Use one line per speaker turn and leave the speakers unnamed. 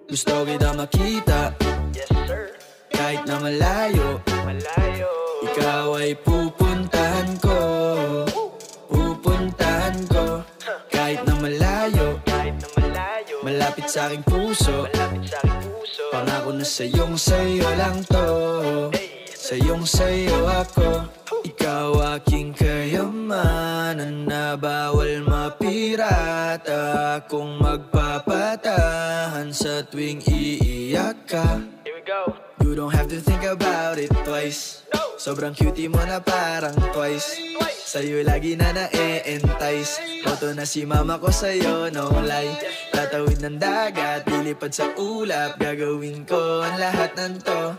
Gusto kita makita,
Yes sir,
kahit na malayo.
malayo.
Ikaw ay pupuntahan ko, pupuntahan ko. Kahit na malayo,
Kahit na malayo,
malapit sa aking puso.
malapit sa aking puso.
Pangako na sa'yo lang to. Sa'yo ako. Ikaw aking kayamanan na bawal mapirata. Kung magpapatahan sa tuwing iiyak ka.
Here we go.
You don't have to think about it twice. Sobrang cutie mo na parang twice. Sa'yo lagi na na-e-entice. Boto na si mama ko sa'yo, no lie. Tatawid ng dagat, lilipad sa ulap. Gagawin ko ang lahat ng to.